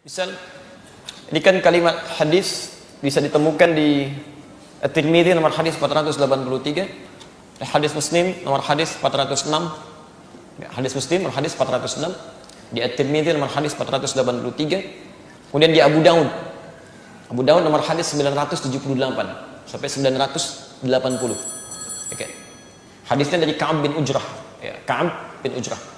Misal, ini kan kalimat hadis bisa ditemukan di At-Tirmidzi nomor hadis 483, hadis Muslim nomor hadis 406, hadis Muslim nomor hadis 406, di At-Tirmidzi nomor hadis 483, kemudian di Abu Daud nomor hadis 978 sampai 980. Oke. Hadisnya dari Ka'ab bin Ujrah, ya, Ka'ab bin Ujrah.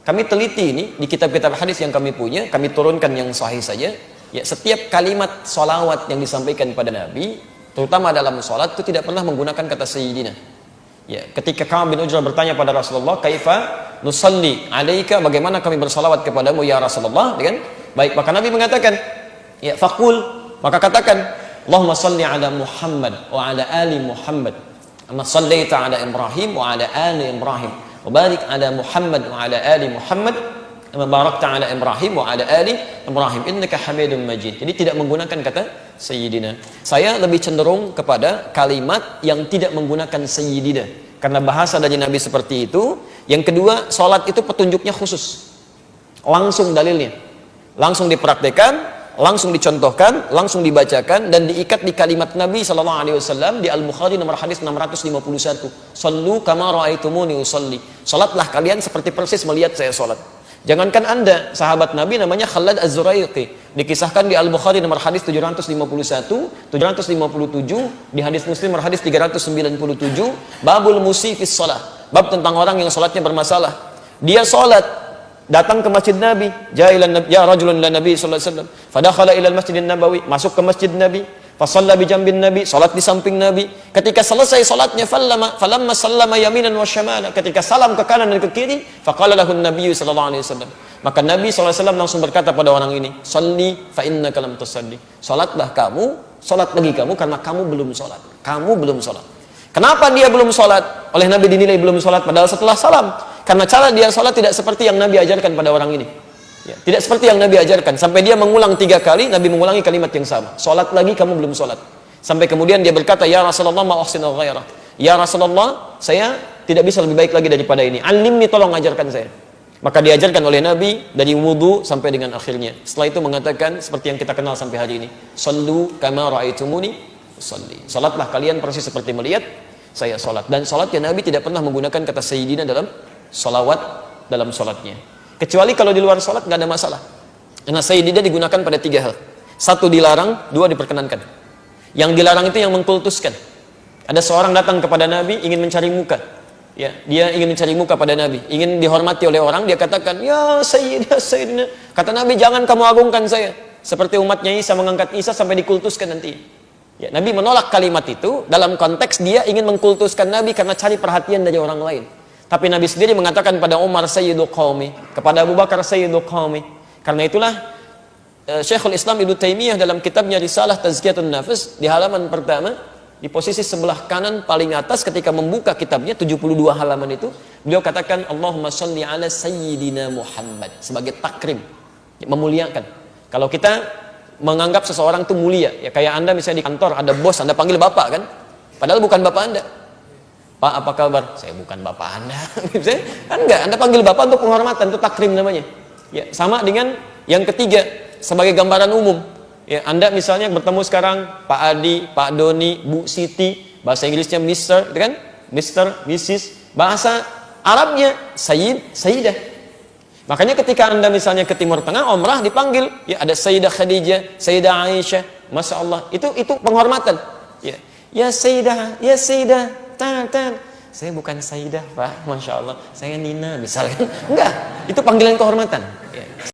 Kami teliti ini di kitab-kitab hadis yang kami punya, kami turunkan yang sahih saja. Ya, setiap kalimat salawat yang disampaikan pada Nabi, terutama dalam salat, itu tidak pernah menggunakan kata sayyidina. Ya, ketika Ka'ab bin Ujrah bertanya pada Rasulullah, "Kaifa nusalli 'alaika?" Bagaimana kami bersalawat kepadamu ya Rasulullah? Kan? Baik, maka Nabi mengatakan, ya faqul, maka katakan, "Allahumma salli 'ala Muhammad wa 'ala ali Muhammad. Kama shallaita 'ala Ibrahim wa 'ala ali Ibrahim. Wa barik 'ala Muhammad wa 'ala ali Muhammad. Kama barakta 'ala Ibrahim wa 'ala ali Ibrahim. Innaka Hamidum Majid." Jadi tidak menggunakan kata sayyidina. Saya lebih cenderung kepada kalimat yang tidak menggunakan sayyidina, karena bahasa dari Nabi seperti itu. Yang kedua, salat itu petunjuknya khusus. Langsung dalilnya. Langsung dipraktikkan, langsung dicontohkan, langsung dibacakan, dan diikat di kalimat Nabi SAW di Al-Bukhari nomor hadis 651. "Sallu kama ra'aitumuni usalli." Salatlah kalian seperti persis melihat saya salat. Jangankan Anda, sahabat Nabi namanya Khalad Az-Zuraiqi, dikisahkan di Al-Bukhari nomor hadis 751, 757, di hadis Muslim nomor hadis 397, babul musifis shalah, bab tentang orang yang salatnya bermasalah. Dia salat, datang ke masjid Nabi, ya rajulun ila Nabi sallallahu alaihi wasallam, fadakhala ila al-masjidin Nabawi, masuk ke masjid Nabi, fa shalla bi jambin Nabi, salat di samping Nabi. Ketika selesai salatnya, falamma sallama yaminan wa shimala, ketika salam ke kanan dan ke kiri, faqala lahu an-nabiy sallallahu alaihi wasallam, maka Nabi sallallahu alaihi wasallam langsung berkata pada orang ini, "Shalli fa innaka lam tusalli." Salatlah kamu, salat lagi kamu, karena kamu belum salat. Kamu belum salat. Kenapa dia belum salat? Oleh Nabi dinilai belum salat padahal setelah salam. Karena cara dia salat tidak seperti yang Nabi ajarkan pada orang ini. Ya, tidak seperti yang Nabi ajarkan. Sampai dia mengulang 3 kali, Nabi mengulangi kalimat yang sama. Salat lagi, kamu belum salat. Sampai kemudian dia berkata, "Ya Rasulullah, ma uhsinu ghairah." Ya Rasulullah, saya tidak bisa lebih baik lagi daripada ini. Alimni, tolong ajarkan saya. Maka diajarkan oleh Nabi dari wudu sampai dengan akhirnya. Setelah itu mengatakan seperti yang kita kenal sampai hari ini. "Sallu kama ra'aitumuni usalli." Salatlah kalian persis seperti melihat saya salat. Dan salatnya Nabi tidak pernah menggunakan kata sayyidina dalam salawat dalam salatnya. Kecuali kalau di luar salat nggak ada masalah. Karena sayyidina digunakan pada 3 hal. 1 dilarang, 2 diperkenankan. Yang dilarang itu yang mengkultuskan. Ada seorang datang kepada Nabi ingin mencari muka. Ya, dia ingin mencari muka pada Nabi, ingin dihormati oleh orang, dia katakan, "Ya sayyidina, sayyidina." Kata Nabi, "Jangan kamu agungkan saya." Seperti umatnya Isa mengangkat Isa sampai dikultuskan nanti. Ya, Nabi menolak kalimat itu dalam konteks dia ingin mengkultuskan Nabi karena cari perhatian dari orang lain. Tapi Nabi sendiri mengatakan pada Umar, "Sayyidu qaumi," kepada Abu Bakar, "Sayyidu qaumi." Karena itulah Syekhul Islam Ibnu Taimiyah dalam kitabnya Risalah Tazkiyatun Nafs di halaman pertama, di posisi sebelah kanan paling atas ketika membuka kitabnya 72 halaman itu, beliau katakan, "Allahumma shalli ala sayyidina Muhammad," sebagai takrim, memuliakan. Kalau kita menganggap seseorang itu mulia, ya kayak Anda misalnya di kantor ada bos, Anda panggil bapak kan, padahal bukan bapak Anda. "Pak, apa kabar?" "Saya bukan bapak Anda." Kan enggak, Anda panggil bapak untuk penghormatan, itu takrim namanya. Ya, sama dengan yang ketiga sebagai gambaran umum. Ya, Anda misalnya bertemu sekarang Pak Adi, Pak Doni, Bu Siti, bahasa Inggrisnya Mr, kan? Mr, Mrs, bahasa Arabnya Sayyid, Sayyidah. Makanya ketika Anda misalnya ke Timur Tengah umrah dipanggil, ya ada Sayyidah Khadijah, Sayyidah Aisyah, Masya Allah, itu penghormatan. Ya, ya Sayyidah, ya Sayyidah. Saya bukan Sayyidah, Pak, Masya Allah, saya Nina misalnya. Enggak, itu panggilan kehormatan. Ya.